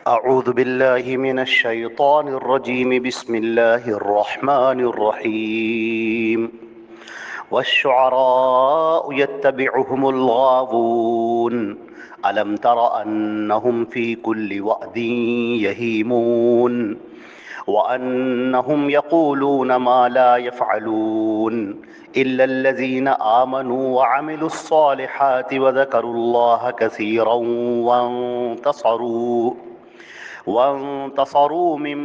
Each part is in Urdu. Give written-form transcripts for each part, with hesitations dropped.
أعوذ بالله من الشيطان الرجيم بسم الله الرحمن الرحيم والشعراء يتبعهم الغاوون ألم تر أنهم في كل واد يهيمون وأنهم يقولون ما لا يفعلون إلا الذين آمنوا وعملوا الصالحات وذكروا الله كثيرا وانتصروا من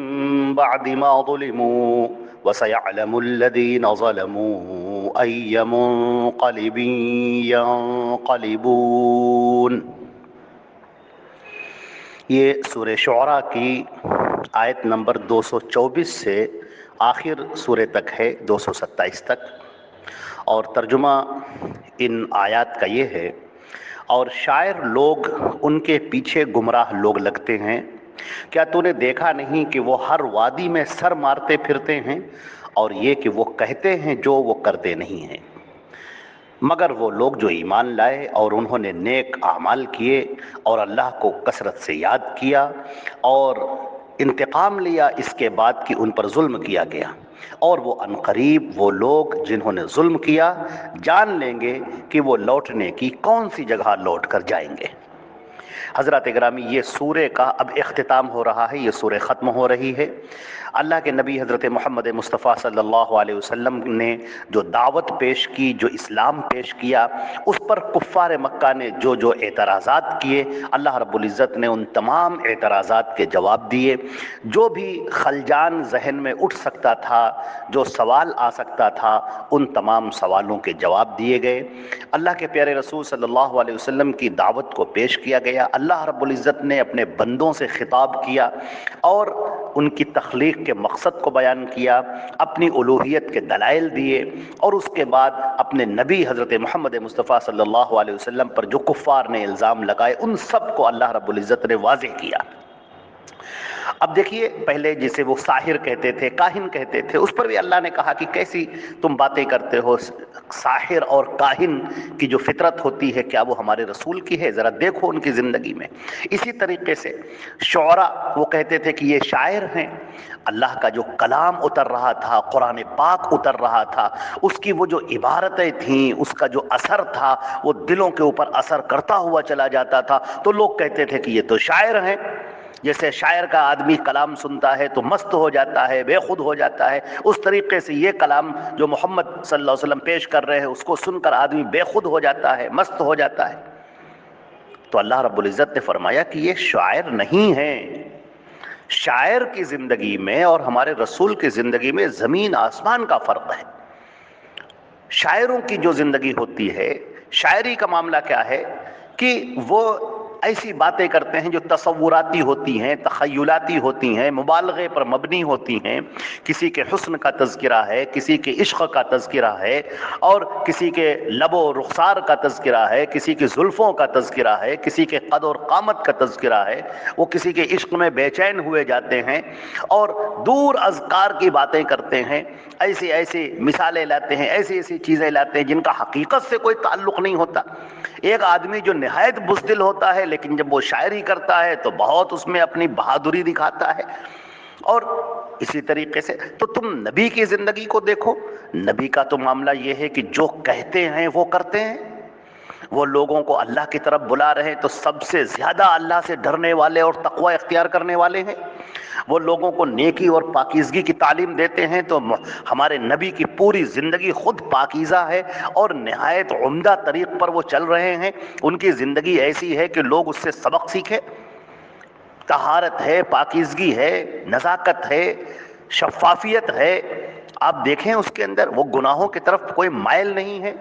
بعد ما ظلموا وسيعلم الذين ظلموا أي منقلب ينقلبون۔ یہ سورہ شعراء کی آیت نمبر 224 سے آخر سورہ تک ہے، 227 تک، اور ترجمہ ان آیات کا یہ ہے: اور شاعر لوگ ان کے پیچھے گمراہ لوگ لگتے ہیں، کیا تو نے دیکھا نہیں کہ وہ ہر وادی میں سر مارتے پھرتے ہیں، اور یہ کہ وہ کہتے ہیں جو وہ کرتے نہیں ہیں، مگر وہ لوگ جو ایمان لائے اور انہوں نے نیک اعمال کیے اور اللہ کو کثرت سے یاد کیا اور انتقام لیا اس کے بعد کہ ان پر ظلم کیا گیا، اور وہ عنقریب وہ لوگ جنہوں نے ظلم کیا جان لیں گے کہ وہ لوٹنے کی کون سی جگہ لوٹ کر جائیں گے۔ حضرات گرامی، یہ سورہ کا اب اختتام ہو رہا ہے، یہ سورہ ختم ہو رہی ہے۔ اللہ کے نبی حضرت محمد مصطفیٰ صلی اللہ علیہ وسلم نے جو دعوت پیش کی، جو اسلام پیش کیا، اس پر کفار مکہ نے جو جو اعتراضات کیے، اللہ رب العزت نے ان تمام اعتراضات کے جواب دیے۔ جو بھی خلجان ذہن میں اٹھ سکتا تھا، جو سوال آ سکتا تھا، ان تمام سوالوں کے جواب دیے گئے۔ اللہ کے پیارے رسول صلی اللہ علیہ وسلم کی دعوت کو پیش کیا گیا۔ اللہ رب العزت نے اپنے بندوں سے خطاب کیا اور ان کی تخلیق کے مقصد کو بیان کیا، اپنی الوہیت کے دلائل دیے، اور اس کے بعد اپنے نبی حضرت محمد مصطفیٰ صلی اللہ علیہ وسلم پر جو کفار نے الزام لگائے ان سب کو اللہ رب العزت نے واضح کیا۔ اب دیکھیے، پہلے جسے وہ ساحر کہتے تھے، کاہن کہتے تھے، اس پر بھی اللہ نے کہا کہ کیسی تم باتیں کرتے ہو، ساحر اور کاہن کی جو فطرت ہوتی ہے کیا وہ ہمارے رسول کی ہے؟ ذرا دیکھو ان کی زندگی میں۔ اسی طریقے سے شعراء وہ کہتے تھے کہ یہ شاعر ہیں، اللہ کا جو کلام اتر رہا تھا، قرآن پاک اتر رہا تھا، اس کی وہ جو عبارتیں تھیں، اس کا جو اثر تھا وہ دلوں کے اوپر اثر کرتا ہوا چلا جاتا تھا، تو لوگ کہتے تھے کہ یہ تو شاعر ہیں۔ جیسے شاعر کا آدمی کلام سنتا ہے تو مست ہو جاتا ہے، بے خود ہو جاتا ہے، اس طریقے سے یہ کلام جو محمد صلی اللہ علیہ وسلم پیش کر رہے ہیں اس کو سن کر آدمی بے خود ہو جاتا ہے، مست ہو جاتا ہے۔ تو اللہ رب العزت نے فرمایا کہ یہ شاعر نہیں ہیں۔ شاعر کی زندگی میں اور ہمارے رسول کی زندگی میں زمین آسمان کا فرق ہے۔ شاعروں کی جو زندگی ہوتی ہے، شاعری کا معاملہ کیا ہے کہ وہ ایسی باتیں کرتے ہیں جو تصوراتی ہوتی ہیں، تخیلاتی ہوتی ہیں، مبالغے پر مبنی ہوتی ہیں۔ کسی کے حسن کا تذکرہ ہے، کسی کے عشق کا تذکرہ ہے، اور کسی کے لب و رخسار کا تذکرہ ہے، کسی کی زلفوں کا تذکرہ ہے، کسی کے قد اور قامت کا تذکرہ ہے۔ وہ کسی کے عشق میں بے چین ہوئے جاتے ہیں اور دور اذکار کی باتیں کرتے ہیں، ایسی ایسی مثالیں لاتے ہیں، ایسی ایسی چیزیں لاتے ہیں جن کا حقیقت سے کوئی تعلق نہیں ہوتا۔ ایک آدمی جو نہایت بزدل ہوتا ہے لیکن جب وہ شاعری کرتا ہے تو بہت اس میں اپنی بہادری دکھاتا ہے۔ اور اسی طریقے سے تو تم نبی کی زندگی کو دیکھو، نبی کا تو معاملہ یہ ہے کہ جو کہتے ہیں وہ کرتے ہیں۔ وہ لوگوں کو اللہ کی طرف بلا رہے ہیں تو سب سے زیادہ اللہ سے ڈرنے والے اور تقوی اختیار کرنے والے ہیں۔ وہ لوگوں کو نیکی اور پاکیزگی کی تعلیم دیتے ہیں تو ہمارے نبی کی پوری زندگی خود پاکیزہ ہے اور نہایت عمدہ طریق پر وہ چل رہے ہیں۔ ان کی زندگی ایسی ہے کہ لوگ اس سے سبق سیکھیں۔ طہارت ہے، پاکیزگی ہے، نزاکت ہے، شفافیت ہے۔ آپ دیکھیں اس کے اندر وہ گناہوں کی طرف کوئی مائل نہیں ہے،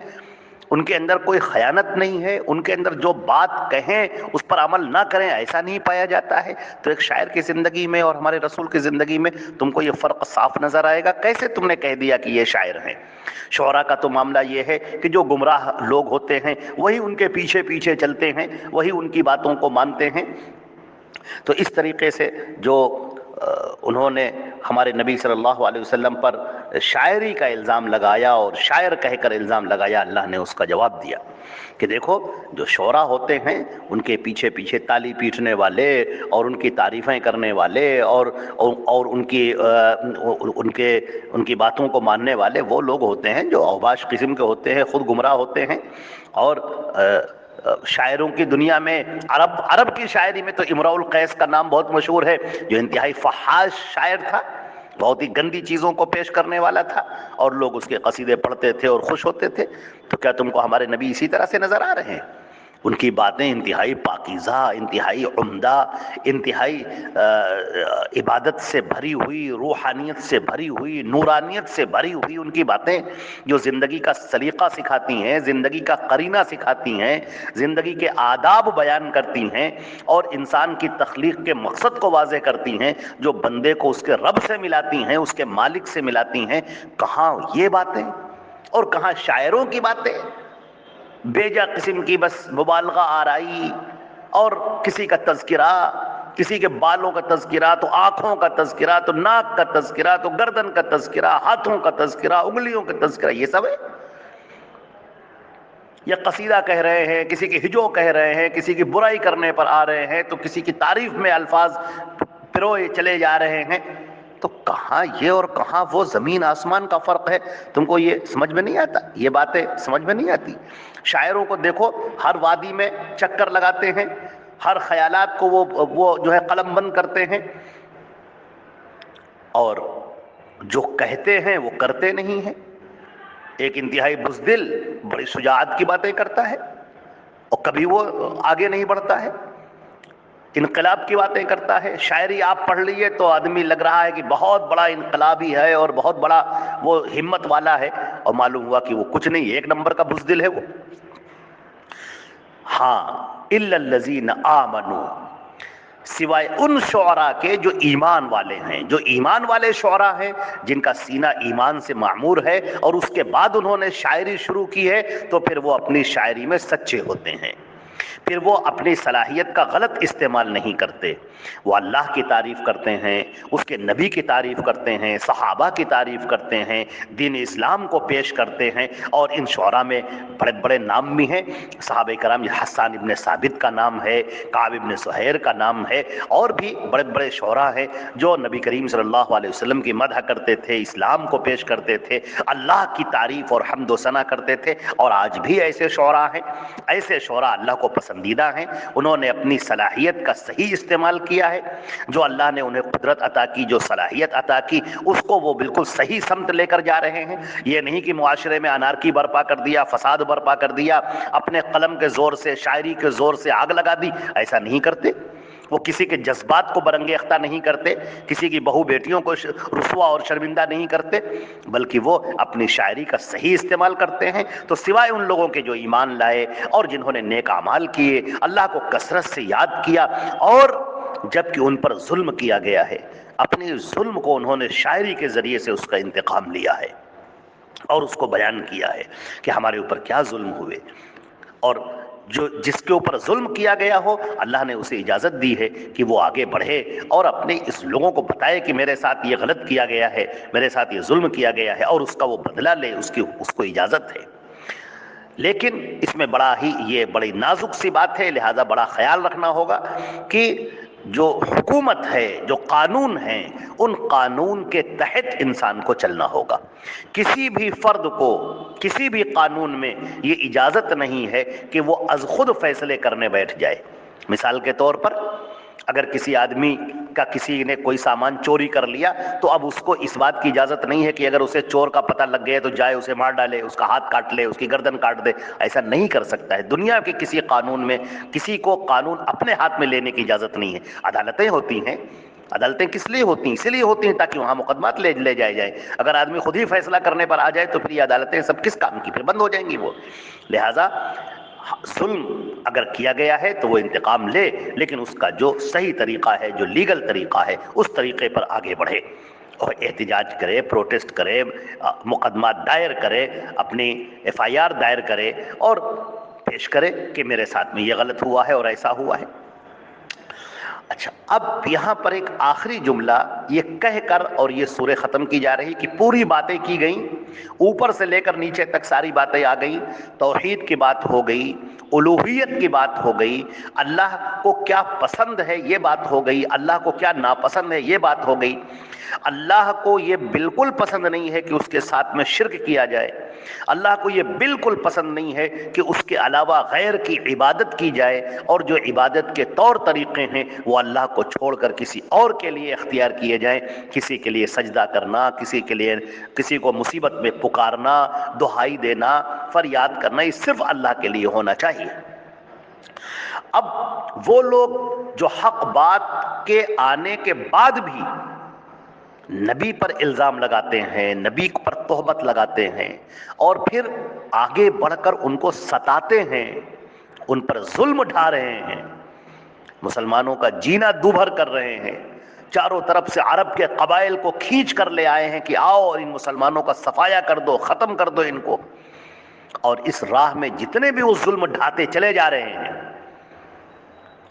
ان کے اندر کوئی خیانت نہیں ہے، ان کے اندر جو بات کہیں اس پر عمل نہ کریں ایسا نہیں پایا جاتا ہے۔ تو ایک شاعر کی زندگی میں اور ہمارے رسول کی زندگی میں تم کو یہ فرق صاف نظر آئے گا۔ کیسے تم نے کہہ دیا کہ یہ شاعر ہیں؟ شعراء کا تو معاملہ یہ ہے کہ جو گمراہ لوگ ہوتے ہیں وہی ان کے پیچھے پیچھے چلتے ہیں، وہی ان کی باتوں کو مانتے ہیں۔ تو اس طریقے سے جو انہوں نے ہمارے نبی صلی اللہ علیہ وسلم پر شاعری کا الزام لگایا اور شاعر کہہ کر الزام لگایا. اللہ نے اس کا جواب دیا کہ دیکھو جو شعراء ہوتے ہیں ان کے پیچھے پیچھے تالی پیٹنے والے اور ان کی تعریفیں کرنے والے اور ان کی باتوں کو ماننے والے وہ لوگ ہوتے ہیں جو اوباش قسم کے ہوتے ہیں، خود گمراہ ہوتے ہیں. اور شاعروں کی دنیا میں عرب کی شاعری میں تو امرؤ القیس کا نام بہت مشہور ہے، جو انتہائی فحاش شاعر تھا، بہت ہی گندی چیزوں کو پیش کرنے والا تھا، اور لوگ اس کے قصیدے پڑھتے تھے اور خوش ہوتے تھے. تو کیا تم کو ہمارے نبی اسی طرح سے نظر آ رہے ہیں؟ ان کی باتیں انتہائی پاکیزہ، انتہائی عمدہ، انتہائی عبادت سے بھری ہوئی، روحانیت سے بھری ہوئی، نورانیت سے بھری ہوئی ان کی باتیں، جو زندگی کا سلیقہ سکھاتی ہیں، زندگی کا قرینہ سکھاتی ہیں، زندگی کے آداب بیان کرتی ہیں، اور انسان کی تخلیق کے مقصد کو واضح کرتی ہیں، جو بندے کو اس کے رب سے ملاتی ہیں، اس کے مالک سے ملاتی ہیں. کہاں یہ باتیں اور کہاں شاعروں کی باتیں؟ بیجا قسم کی بس مبالغہ آرائی، اور کسی کا تذکرہ، کسی کے بالوں کا تذکرہ، تو آنکھوں کا تذکرہ، تو ناک کا تذکرہ، تو گردن کا تذکرہ، ہاتھوں کا تذکرہ، انگلیوں کا تذکرہ، یہ سب ہے. یا قصیدہ کہہ رہے ہیں، کسی کی ہجو کہہ رہے ہیں، کسی کی برائی کرنے پر آ رہے ہیں، تو کسی کی تعریف میں الفاظ پروئے چلے جا رہے ہیں. تو کہاں یہ اور کہاں وہ زمین آسمان کا فرق ہے؟ تم کو یہ سمجھ میں نہیں آتا؟ یہ باتیں سمجھ میں نہیں آتی؟ شاعروں کو دیکھو، ہر وادی میں چکر لگاتے ہیں، ہر خیالات کو وہ جو ہے قلم بند کرتے ہیں، اور جو کہتے ہیں وہ کرتے نہیں ہیں. ایک انتہائی بزدل بڑی شجاعت کی باتیں کرتا ہے اور کبھی وہ آگے نہیں بڑھتا ہے، انقلاب کی باتیں کرتا ہے. شاعری آپ پڑھ لیجئے تو آدمی لگ رہا ہے کہ بہت بڑا انقلابی ہے اور بہت بڑا وہ ہمت والا ہے، اور معلوم ہوا کہ وہ کچھ نہیں، ایک نمبر کا بزدل ہے وہ. ہاں، الا الذین آمنوا، سوائے ان شعراء کے جو ایمان والے ہیں، جو ایمان والے شعراء ہیں، جن کا سینہ ایمان سے معمور ہے اور اس کے بعد انہوں نے شاعری شروع کی ہے، تو پھر وہ اپنی شاعری میں سچے ہوتے ہیں، پھر وہ اپنی صلاحیت کا غلط استعمال نہیں کرتے. وہ اللہ کی تعریف کرتے ہیں، اس کے نبی کی تعریف کرتے ہیں، صحابہ کی تعریف کرتے ہیں، دین اسلام کو پیش کرتے ہیں. اور ان شعراء میں بڑے بڑے نام بھی ہیں. صحابہ کرام، حسان ابن ثابت کا نام ہے، کعب ابن سہیر کا نام ہے، اور بھی بڑے بڑے شعراء ہیں جو نبی کریم صلی اللہ علیہ وسلم کی مدح کرتے تھے، اسلام کو پیش کرتے تھے، اللہ کی تعریف اور حمد و ثنا کرتے تھے. اور آج بھی ایسے شعراء ہیں. ایسے شعراء اللہ کو پسندیدہ ہیں. انہوں نے اپنی صلاحیت کا صحیح استعمال کیا ہے، جو اللہ نے انہیں قدرت عطا کی، جو صلاحیت عطا کی، اس کو وہ بالکل صحیح سمت لے کر جا رہے ہیں. یہ نہیں کہ معاشرے میں انارکی برپا کر دیا، فساد برپا کر دیا، اپنے قلم کے زور سے، شاعری کے زور سے آگ لگا دی. ایسا نہیں کرتے. وہ کسی کے جذبات کو برنگ اختہ نہیں کرتے، کسی کی بہو بیٹیوں کو رسوا اور شرمندہ نہیں کرتے، بلکہ وہ اپنی شاعری کا صحیح استعمال کرتے ہیں. تو سوائے ان لوگوں کے جو ایمان لائے اور جنہوں نے نیک اعمال کیے، اللہ کو کثرت سے یاد کیا، اور جبکہ ان پر ظلم کیا گیا ہے، اپنے ظلم کو انہوں نے شاعری کے ذریعے سے اس کا انتقام لیا ہے اور اس کو بیان کیا ہے کہ ہمارے اوپر کیا ظلم ہوئے. اور جس کے اوپر ظلم کیا گیا ہو، اللہ نے اسے اجازت دی ہے کہ وہ آگے بڑھے اور اپنے اس لوگوں کو بتائے کہ میرے ساتھ یہ غلط کیا گیا ہے، میرے ساتھ یہ ظلم کیا گیا ہے، اور اس کا وہ بدلہ لے، اس کو اجازت ہے. لیکن اس میں یہ بڑی نازک سی بات ہے، لہذا بڑا خیال رکھنا ہوگا کہ جو حکومت ہے، جو قانون ہیں، ان قانون کے تحت انسان کو چلنا ہوگا. کسی بھی فرد کو کسی بھی قانون میں یہ اجازت نہیں ہے کہ وہ از خود فیصلے کرنے بیٹھ جائے. مثال کے طور پر، اگر کسی آدمی کا کسی نے کوئی سامان چوری کر لیا، تو اب اس کو اس بات کی اجازت نہیں ہے کہ اگر اسے چور کا پتہ لگ گیا تو جائے اسے مار ڈالے، اس کا ہاتھ کاٹ لے، اس کی گردن کاٹ دے. ایسا نہیں کر سکتا ہے. دنیا کے کسی قانون میں کسی کو قانون اپنے ہاتھ میں لینے کی اجازت نہیں ہے. عدالتیں ہوتی ہیں. عدالتیں کس لیے ہوتی ہیں؟ اسی لیے ہوتی ہیں تاکہ وہاں مقدمات لے جائے جائیں. اگر آدمی خود ہی فیصلہ کرنے پر آ جائے تو پھر یہ عدالتیں سب کس کام کی؟ پھر بند ہو جائیں گی وہ. لہذا ظلم اگر کیا گیا ہے تو وہ انتقام لے، لیکن اس کا جو صحیح طریقہ ہے، جو لیگل طریقہ ہے، اس طریقے پر آگے بڑھے اور احتجاج کرے، پروٹیسٹ کرے، مقدمات دائر کرے، اپنی FIR دائر کرے اور پیش کرے کہ میرے ساتھ میں یہ غلط ہوا ہے اور ایسا ہوا ہے. اچھا، اب یہاں پر ایک آخری جملہ یہ کہہ کر اور یہ سورہ ختم کی جا رہی کہ پوری باتیں کی گئیں، اوپر سے لے کر نیچے تک ساری باتیں آ گئیں، توحید کی بات ہو گئی، الوہیت کی بات ہو گئی، اللہ کو کیا پسند ہے یہ بات ہو گئی، اللہ کو کیا ناپسند ہے یہ بات ہو گئی۔ اللہ کو یہ بالکل پسند نہیں ہے کہ اس کے ساتھ میں شرک کیا جائے، اللہ کو یہ بالکل پسند نہیں ہے کہ اس کے علاوہ غیر کی عبادت کی جائے، اور جو عبادت کے طور طریقے ہیں وہ اللہ کو چھوڑ کر کسی اور کے لیے اختیار کیے جائیں، کسی کے لیے سجدہ کرنا، کسی کو مصیبت میں پکارنا، دہائی دینا، فریاد کرنا، یہ صرف اللہ کے لیے ہونا چاہیے۔ اب وہ لوگ جو حق بات کے آنے کے بعد بھی نبی پر الزام لگاتے ہیں، نبی پر تہمت لگاتے ہیں، اور پھر آگے بڑھ کر ان کو ستاتے ہیں، ان پر ظلم ڈھا رہے ہیں، مسلمانوں کا جینا دوبھر کر رہے ہیں، چاروں طرف سے عرب کے قبائل کو کھینچ کر لے آئے ہیں کہ آؤ ان مسلمانوں کا صفایا کر دو، ختم کر دو ان کو، اور اس راہ میں جتنے بھی وہ ظلم ڈھاتے چلے جا رہے ہیں،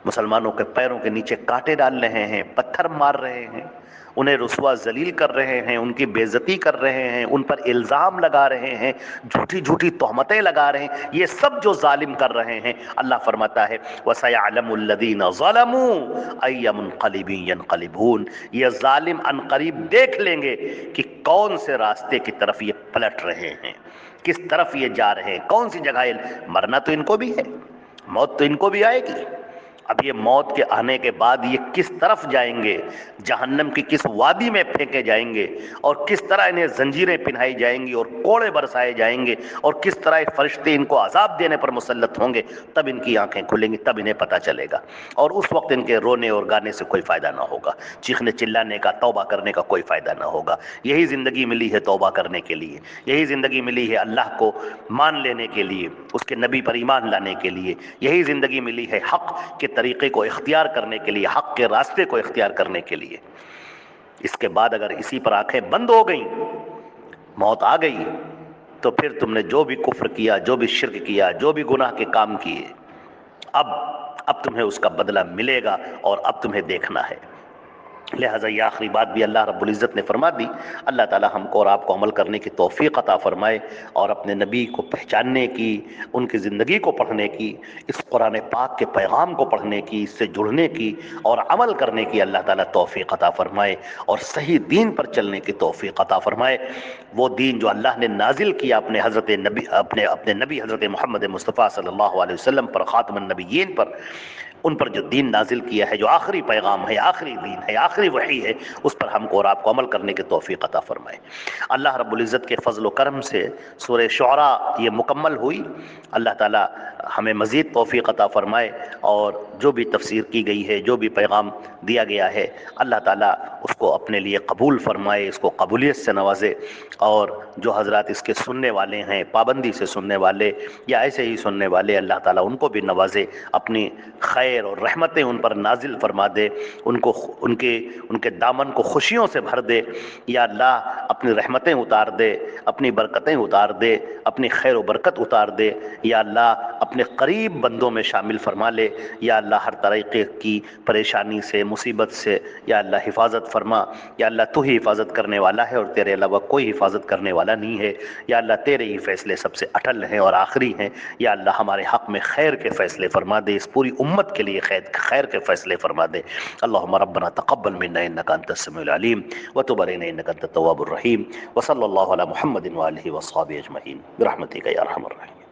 مسلمانوں کے پیروں کے نیچے کانٹے ڈال رہے ہیں، پتھر مار رہے ہیں، انہیں رسوا ذلیل کر رہے ہیں، ان کی بے عزتی کر رہے ہیں، ان پر الزام لگا رہے ہیں، جھوٹی جھوٹی تہمتیں لگا رہے ہیں، یہ سب جو ظالم کر رہے ہیں، اللہ فرماتا ہے وَسَيَعْلَمُ الَّذِينَ ظَلَمُوا أَيَّ مُنْقَلِبٍ يَنْقَلِبُونَ، یہ ظالم ان قریب دیکھ لیں گے کہ کون سے راستے کی طرف یہ پلٹ رہے ہیں، کس طرف یہ جا رہے ہیں، کون سی جگہ۔ مرنا تو ان کو بھی ہے، موت تو ان کو بھی آئے گی، اب یہ موت کے آنے کے بعد یہ کس طرف جائیں گے، جہنم کی کس وادی میں پھینکے جائیں گے، اور کس طرح انہیں زنجیریں پہنائی جائیں گی اور کوڑے برسائے جائیں گے، اور کس طرح فرشتے ان کو عذاب دینے پر مسلط ہوں گے، تب ان کی آنکھیں کھلیں گی، تب انہیں پتہ چلے گا، اور اس وقت ان کے رونے اور گانے سے کوئی فائدہ نہ ہوگا، چیخنے چلانے کا، توبہ کرنے کا کوئی فائدہ نہ ہوگا۔ یہی زندگی ملی ہے توبہ کرنے کے لیے، یہی زندگی ملی ہے اللہ کو مان لینے کے لیے، اس کے نبی پر ایمان لانے کے لیے، یہی زندگی ملی ہے حق کے طریقے کو اختیار کرنے کے لیے، حق کے راستے کو اختیار کرنے کے لیے۔ اس کے بعد اگر اسی پر آنکھیں بند ہو گئیں، موت آ گئی، تو پھر تم نے جو بھی کفر کیا، جو بھی شرک کیا، جو بھی گناہ کے کام کیے، اب تمہیں اس کا بدلہ ملے گا، اور اب تمہیں دیکھنا ہے۔ لہٰذا یہ آخری بات بھی اللہ رب العزت نے فرما دی۔ اللہ تعالی ہم کو اور آپ کو عمل کرنے کی توفیق عطا فرمائے، اور اپنے نبی کو پہچاننے کی، ان کی زندگی کو پڑھنے کی، اس قرآن پاک کے پیغام کو پڑھنے کی، اس سے جڑنے کی اور عمل کرنے کی اللہ تعالی توفیق عطا فرمائے، اور صحیح دین پر چلنے کی توفیق عطا فرمائے۔ وہ دین جو اللہ نے نازل کیا اپنے نبی حضرت محمد مصطفیٰ صلی اللہ علیہ وسلم پر، خاتم النبیین پر، ان پر جو دین نازل کیا ہے، جو آخری پیغام ہے، آخری دین ہے، آخری وحی ہے، اس پر ہم کو اور آپ کو عمل کرنے کی توفیق عطا فرمائے۔ اللہ رب العزت کے فضل و کرم سے سورہ شعراء یہ مکمل ہوئی۔ اللہ تعالی ہمیں مزید توفیق عطا فرمائے، اور جو بھی تفسیر کی گئی ہے، جو بھی پیغام دیا گیا ہے، اللہ تعالی اس کو اپنے لیے قبول فرمائے، اس کو قبولیت سے نوازے، اور جو حضرات اس کے سننے والے ہیں، پابندی سے سننے والے یا ایسے ہی سننے والے، اللہ تعالیٰ ان کو بھی نوازے، اپنی خیر اور رحمتیں ان پر نازل فرما دے، ان کے دامن کو خوشیوں سے بھر دے، یا اللہ اپنی رحمتیں اتار دے، اپنی برکتیں اتار دے، اپنی خیر و برکت اتار دے، یا اللہ اپنے قریب بندوں میں شامل فرما لے، یا اللہ ہر طریقے کی پریشانی سے، مصیبت سے یا اللہ حفاظت فرما، یا اللہ تو ہی حفاظت کرنے والا ہے اور تیرے علاوہ کوئی حفاظت کرنے والا نہیں ہے، یا اللہ تیرے ہی فیصلے سب سے اٹل ہیں اور آخری ہیں، یا اللہ ہمارے حق میں خیر کے فیصلے فرما دے، اس پوری امت کے لیے خیر کے فیصلے فرما دے۔ اللہم ربنا تقبل منا انک انت السمیع العلیم وتب علینا انک انت التواب الرحیم، وصلی اللہ علی محمد وآلہ وصحبہ اجمعین برحمتک یا ارحم الراحمین۔